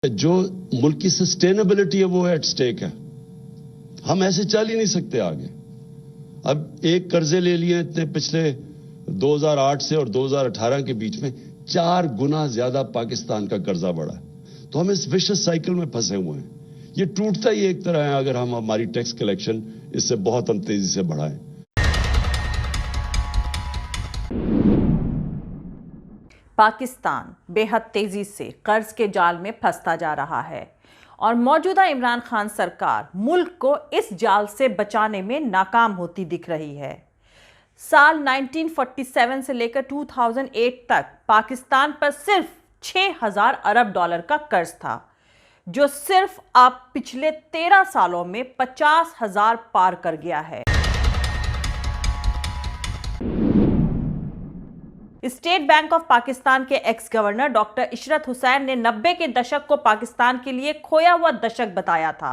जो मुल्क की सस्टेनेबिलिटी है वो एट स्टेक है। हम ऐसे चल ही नहीं सकते आगे। अब एक कर्जे ले लिए इतने पिछले 2008 से और 2018 के बीच में 4 गुना ज्यादा पाकिस्तान का कर्जा बढ़ा है। तो हम इस विशेष साइकिल में फंसे हुए हैं। ये टूटता ही एक तरह है अगर हम हमारी टैक्स कलेक्शन इससे बहुत हम तेजी से बढ़ाएं। पाकिस्तान बेहद तेजी से कर्ज के जाल में फंसता जा रहा है और मौजूदा इमरान खान सरकार मुल्क को इस जाल से बचाने में नाकाम होती दिख रही है। साल 1947 से लेकर 2008 तक पाकिस्तान पर सिर्फ 6,000 अरब डॉलर का कर्ज था, जो सिर्फ अब पिछले 13 सालों में 50,000 पार कर गया है। स्टेट बैंक ऑफ पाकिस्तान के x governor doctor Ishrat Hussain ने 90 के दशक को पाकिस्तान के लिए खोया हुआ दशक बताया था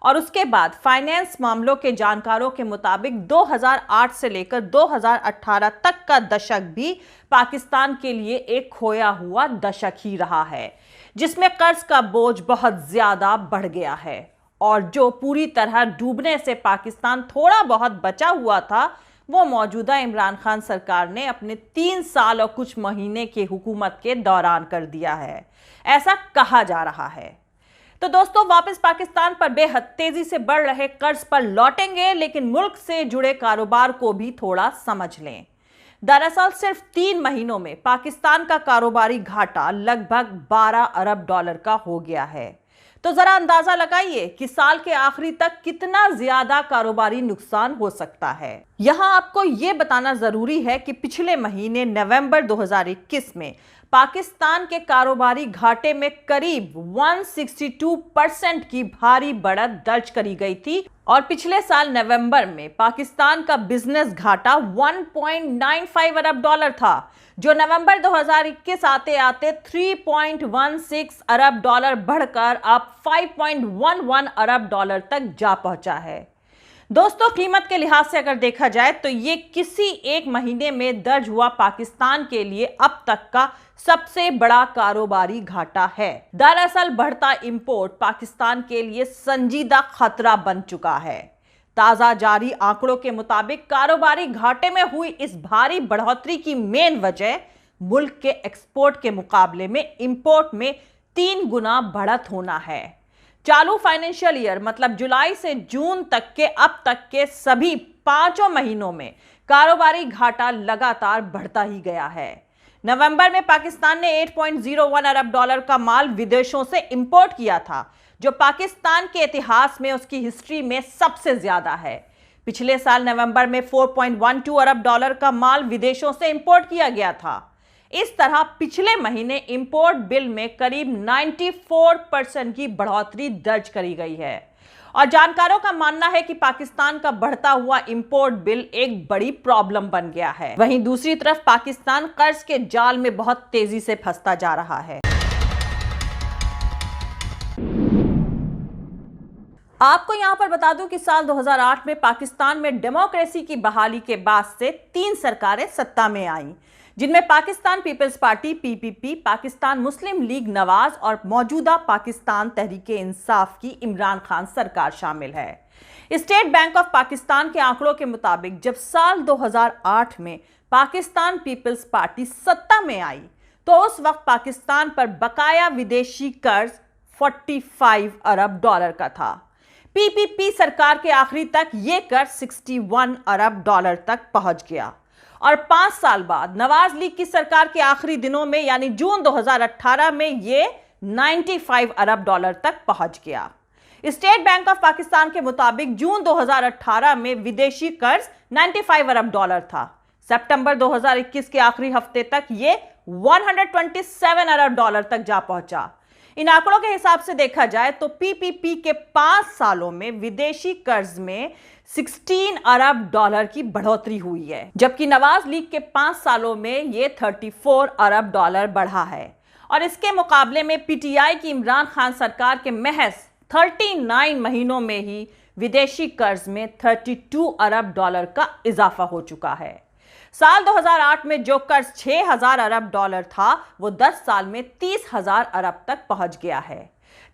और उसके बाद फाइनेंस मामलों के जानकारों के मुताबिक 2008 से लेकर 2018 तक का दशक भी पाकिस्तान के लिए एक खोया हुआ दशक ही रहा है, जिसमें कर्ज का बोझ बहुत ज्यादा बढ़ गया है और जो पूरी तरह डूबने से पाकिस्तान थोड़ा बहुत बचा हुआ था वो मौजूदा इमरान खान सरकार ने अपने 3 साल और कुछ महीने की हुकूमत के दौरान कर दिया है, ऐसा कहा जा रहा है। तो दोस्तों, वापस पाकिस्तान पर बेहद तेजी से बढ़ रहे कर्ज पर लौटेंगे, लेकिन मुल्क से जुड़े कारोबार को भी थोड़ा समझ लें। दरअसल सिर्फ 3 महीनों में पाकिस्तान का कारोबारी घाटा लगभग 12 अरब डॉलर का हो गया है। तो जरा अंदाजा लगाइए कि साल के आखिरी तक कितना ज्यादा कारोबारी नुकसान हो सकता है। यहां आपको यह बताना जरूरी है कि पिछले महीने नवंबर 2021 में पाकिस्तान के कारोबारी घाटे में करीब 162% की भारी बढ़त दर्ज करी गई थी और पिछले साल नवंबर में पाकिस्तान का बिजनेस घाटा 1.95 अरब डॉलर था, जो नवंबर 2021 आते आते 3.16 अरब डॉलर बढ़कर अब 5.11 अरब डॉलर तक जा पहुंचा है। दोस्तों, कीमत के लिहाज से अगर देखा जाए तो ये किसी एक महीने में दर्ज हुआ पाकिस्तान के लिए अब तक का सबसे बड़ा कारोबारी घाटा है। दरअसल बढ़ता इंपोर्ट पाकिस्तान के लिए संजीदा खतरा बन चुका है। ताजा जारी आंकड़ों के मुताबिक कारोबारी घाटे में हुई इस भारी बढ़ोतरी की मेन वजह मुल्क के एक्सपोर्ट के मुकाबले में इंपोर्ट में 3 गुना बढ़त होना है। चालू फाइनेंशियल ईयर मतलब जुलाई से जून तक के अब तक के सभी 5 महीनों में कारोबारी घाटा लगातार बढ़ता ही गया है। नवंबर में पाकिस्तान ने 8.01 अरब डॉलर का माल विदेशों से इंपोर्ट किया था, जो पाकिस्तान के इतिहास में उसकी हिस्ट्री में सबसे ज्यादा है। पिछले साल नवंबर में 4.12 अरब डॉलर का माल विदेशों से इंपोर्ट किया गया था। इस तरह पिछले महीने इंपोर्ट बिल में करीब 94% की बढ़ोतरी दर्ज करी गई है और जानकारों का मानना है कि पाकिस्तान का बढ़ता हुआ इंपोर्ट बिल एक बड़ी प्रॉब्लम बन गया है। वहीं दूसरी तरफ पाकिस्तान कर्ज के जाल में बहुत तेजी से फंसता जा रहा है। आपको यहां पर बता दूं कि साल 2008 में पाकिस्तान में डेमोक्रेसी की बहाली के बाद से 3 सरकारें सत्ता में आईं, जिनमें Pakistan Peoples Party PPP, Pakistan Muslim League Nawaz और मौजूदा पाकिस्तान तहरीक इंसाफ की इमरान खान सरकार शामिल है। स्टेट बैंक ऑफ पाकिस्तान के आंकड़ों के मुताबिक जब साल 2008 में पाकिस्तान पीपल्स पार्टी सत्ता में आई तो उस वक्त पाकिस्तान पर बकाया विदेशी कर्ज 45 अरब डॉलर का था। पीपीपी सरकार के आखिरी तक यह कर्ज 61 अरब डॉलर तक पहुंच गया और 5 साल बाद नवाज लीग की सरकार के आखिरी दिनों में यानी जून 2018 में यह 95 अरब डॉलर तक पहुंच गया। स्टेट बैंक ऑफ पाकिस्तान के मुताबिक जून 2018 में विदेशी कर्ज 95 अरब डॉलर था। सितंबर 2021 के आखिरी हफ्ते तक यह 127 अरब डॉलर तक जा पहुंचा। इन आंकड़ों के हिसाब से देखा जाए तो पीपीपी के 5 सालों में विदेशी कर्ज में 16 अरब डॉलर की बढ़ोतरी हुई है, जबकि नवाज लीग के 5 सालों में यह 34 अरब डॉलर बढ़ा है और इसके मुकाबले में पीटीआई की इमरान खान सरकार के महज 39 महीनों में ही विदेशी कर्ज में 32 अरब डॉलर का इजाफा हो चुका है। साल 2008 में जो कर्ज 6,000 अरब डॉलर था वो 10 साल में 30,000 अरब तक पहुंच गया है।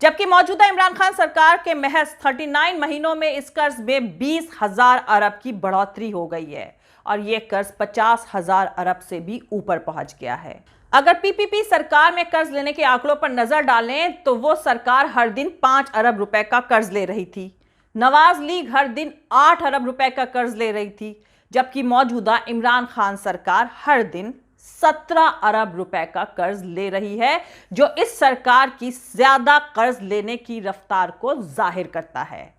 जबकि मौजूदा इमरान खान सरकार के महज 39 महीनों में इस कर्ज में 20,000 अरब की बढ़ोतरी हो गई है और यह कर्ज 50,000 अरब से भी ऊपर पहुंच गया है। अगर पीपीपी सरकार में कर्ज लेने के आंकड़ों पर नजर डालें तो वो सरकार हर दिन 5 अरब रुपए का कर्ज ले रही थी। नवाज लीग हर दिन 8 अरब रुपए का कर्ज ले रही थी, जबकि मौजूदा इमरान खान सरकार हर दिन 17 अरब रुपए का कर्ज ले रही है, जो इस सरकार की ज्यादा कर्ज लेने की रफ्तार को जाहिर करता है।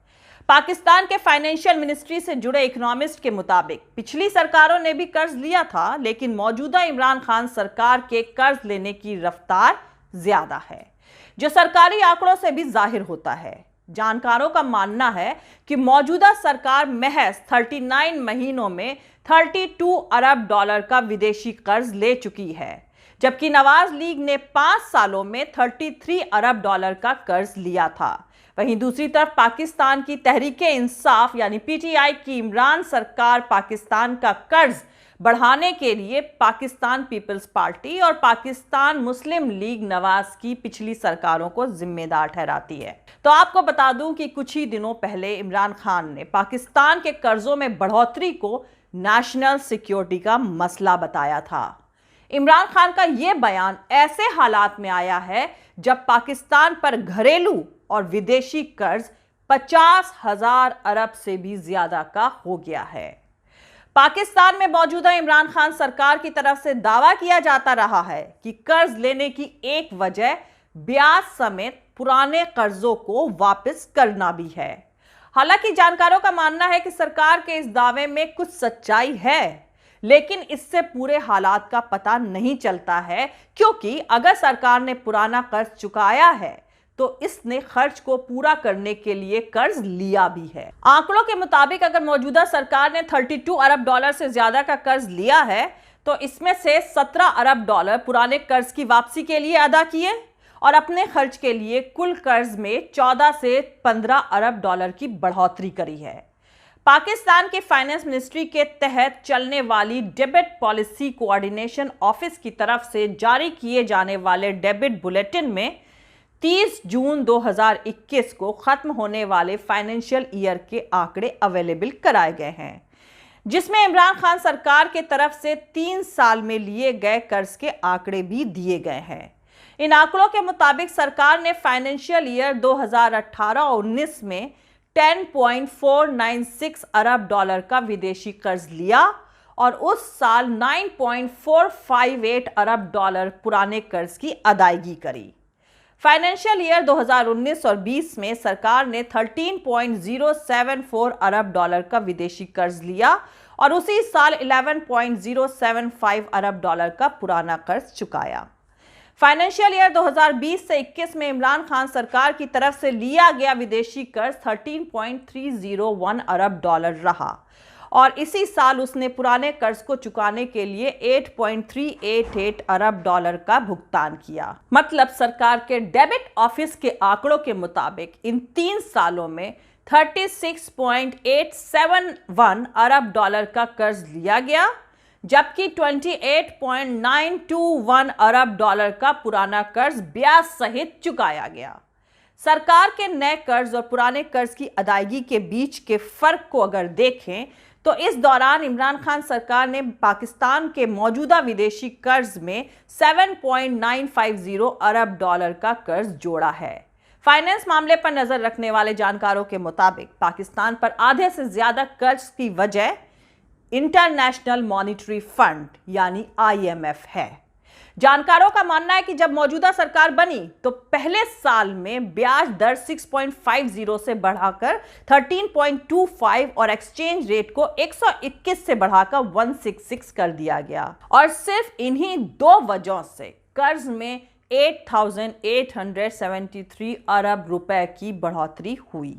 पाकिस्तान के फाइनेंशियल मिनिस्ट्री से जुड़े इकोनॉमिस्ट के मुताबिक पिछली सरकारों ने भी कर्ज लिया था, लेकिन मौजूदा इमरान खान सरकार के कर्ज लेने की रफ्तार ज्यादा है, जो सरकारी आंकड़ों से भी जाहिर होता है। जानकारों का मानना है कि मौजूदा सरकार महज 39 महीनों में 32 अरब डॉलर का विदेशी कर्ज ले चुकी है, जबकि नवाज लीग ने 5 सालों में 33 अरब डॉलर का कर्ज लिया था। वहीं दूसरी तरफ पाकिस्तान की तहरीक-ए-इंसाफ यानी पीटीआई की इमरान सरकार पाकिस्तान का कर्ज बढ़ाने के लिए पाकिस्तान पीपल्स पार्टी और पाकिस्तान मुस्लिम लीग नवाज की पिछली सरकारों को जिम्मेदार ठहराती है। तो आपको बता दूं कि कुछ ही दिनों पहले इमरान खान ने पाकिस्तान के कर्जों में बढ़ोतरी को नेशनल सिक्योरिटी का मसला बताया था। इमरान खान का यह बयान ऐसे हालात में आया है जब पाकिस्तान पर घरेलू और विदेशी कर्ज 50,000 अरब से भी ज्यादा का हो गया है। पाकिस्तान में मौजूदा इमरान खान सरकार की तरफ से दावा किया जाता रहा है कि कर्ज लेने की एक वजह ब्याज समेत पुराने कर्जों को वापस करना भी है। हालांकि जानकारों का मानना है कि सरकार के इस दावे में कुछ सच्चाई है, लेकिन इससे पूरे हालात का पता नहीं चलता है, क्योंकि अगर सरकार ने पुराना कर्ज चुकाया है तो इसने खर्च को पूरा करने के लिए कर्ज लिया भी है। आंकड़ों के मुताबिक अगर मौजूदा सरकार ने 32 अरब डॉलर से ज्यादा का कर्ज लिया है तो इसमें से 17 अरब डॉलर पुराने कर्ज की वापसी के लिए अदा किए और अपने खर्च के लिए कुल कर्ज में 14 से 15 अरब डॉलर की बढ़ोतरी करी है। पाकिस्तान के फाइनेंस मिनिस्ट्री के तहत चलने वाली डेबिट पॉलिसी कोऑर्डिनेशन ऑफिस की तरफ से जारी किए जाने वाले डेबिट बुलेटिन में 30 जून 2021 को खत्म होने वाले फाइनेंशियल ईयर के आंकड़े अवेलेबल कराए गए हैं, जिसमें इमरान खान सरकार के तरफ से 3 साल में लिए गए कर्ज के आंकड़े भी दिए गए हैं। इन आंकड़ों के मुताबिक सरकार ने फाइनेंशियल ईयर 2018-19 में 10.496 अरब डॉलर का विदेशी कर्ज लिया और उस साल 9.458 अरब डॉलर पुराने कर्ज की अदायगी करी। फाइनेंशियल ईयर 2019 और 20 में सरकार ने 13.074 अरब डॉलर का विदेशी कर्ज लिया और उसी साल 11.075 अरब डॉलर का पुराना कर्ज चुकाया। फाइनेंशियल ईयर 2020 से 21 में इमरान खान सरकार की तरफ से लिया गया विदेशी कर्ज 13.301 अरब डॉलर रहा और इसी साल उसने पुराने कर्ज को चुकाने के लिए 8.388 अरब डॉलर का भुगतान किया। मतलब सरकार के डेबिट ऑफिस के आंकड़ों के मुताबिक इन 3 सालों में 36.871 अरब डॉलर का कर्ज लिया गया, जबकि 28.921 अरब डॉलर का पुराना कर्ज ब्याज सहित चुकाया गया। सरकार के नए कर्ज और पुराने कर्ज की अदायगी के बीच के फर्क को अगर देखें तो इस दौरान इमरान खान सरकार ने पाकिस्तान के मौजूदा विदेशी कर्ज में 7.950 अरब डॉलर का कर्ज जोड़ा है। फाइनेंस मामले पर नजर रखने वाले जानकारों के मुताबिक पाकिस्तान पर आधे से ज्यादा कर्ज की वजह इंटरनेशनल मॉनिटरी फंड यानी IMF है। जानकारों का मानना है कि जब मौजूदा सरकार बनी तो पहले साल में ब्याज दर 6.50 से बढ़ाकर 13.25 और एक्सचेंज रेट को 121 से बढ़ाकर 166 कर दिया गया और सिर्फ इन्हीं 2 वजहों से कर्ज में 8,873 अरब रुपए की बढ़ोतरी हुई।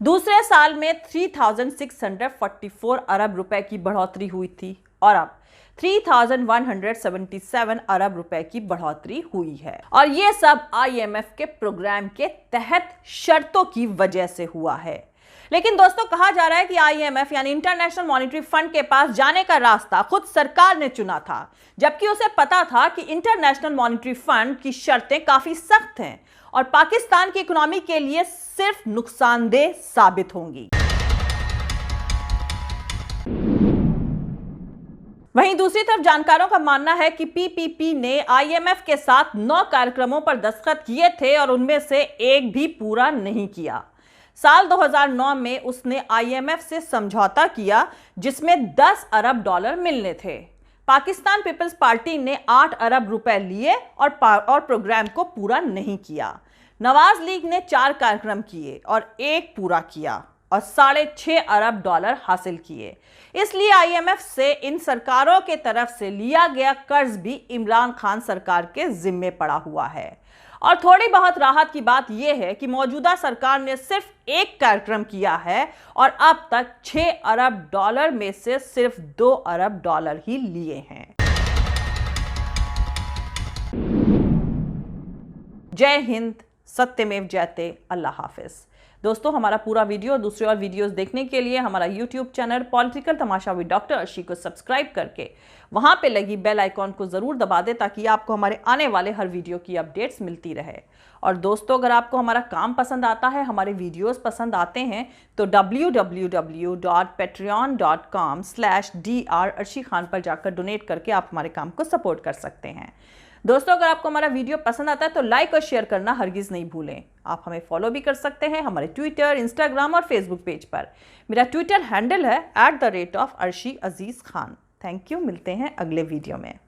दूसरे साल में 3,644 अरब रुपए की बढ़ोतरी हुई थी और अब 3,177 अरब रुपए की बढ़ोतरी हुई है और यह सब IMF के प्रोग्राम के तहत शर्तों की वजह से हुआ है। लेकिन दोस्तों कहा जा रहा है कि IMF यानी इंटरनेशनल मॉनिटरी फंड के पास जाने का रास्ता खुद सरकार ने चुना था, जबकि उसे पता था कि इंटरनेशनल मॉनिटरी फंड की शर्तें काफी सख्त हैं और पाकिस्तान की इकोनॉमी के लिए सिर्फ नुकसानदेह साबित होंगी। वहीं दूसरी तरफ जानकारों का मानना है कि पीपीपी ने आईएमएफ के साथ 9 कार्यक्रमों पर दस्तखत किए थे और उनमें से एक भी पूरा नहीं किया। साल 2009 में उसने आईएमएफ से समझौता किया जिसमें 10 अरब डॉलर मिलने थे। पाकिस्तान पीपल्स पार्टी ने 8 अरब रुपए लिए और प्रोग्राम को पूरा नहीं किया। नवाज लीग ने 4 कार्यक्रम किए और 1 पूरा किया और 6.5 अरब डॉलर हासिल किए। इसलिए आईएमएफ से इन सरकारों के तरफ से लिया गया कर्ज भी इमरान खान सरकार के जिम्मे पड़ा हुआ है। और थोड़ी बहुत राहत की बात यह है कि मौजूदा सरकार ने सिर्फ 1 कार्यक्रम किया है और अब तक 6 अरब डॉलर में से सिर्फ 2 अरब डॉलर ही लिए हैं। जय हिंद, सत्यमेव जयते, अल्लाह हाफिज। दोस्तों, हमारा पूरा वीडियो और दूसरे और वीडियोस देखने के लिए हमारा YouTube channel political Tamasha with doctor Arshi को सब्सक्राइब करके वहां पे लगी बेल आइकॉन को जरूर दबा दें ताकि आपको हमारे आने वाले हर वीडियो की अपडेट्स मिलती रहे। और दोस्तों, अगर आपको हमारा काम पसंद आता है, हमारे वीडियोस पसंद आते हैं तो www.patreon.com/dr अर्शी खान पर जाकर डोनेट करके आप हमारे काम को सपोर्ट कर सकते हैं। दोस्तों, अगर आपको हमारा वीडियो पसंद आता है तो लाइक और शेयर करना हरगिज नहीं भूलें। आप हमें फॉलो भी कर सकते हैं हमारे ट्विटर, इंस्टाग्राम और फेसबुक पेज पर। मेरा ट्विटर हैंडल है @arshi aziz khan। Thank you, मिलते हैं अगले वीडियो में।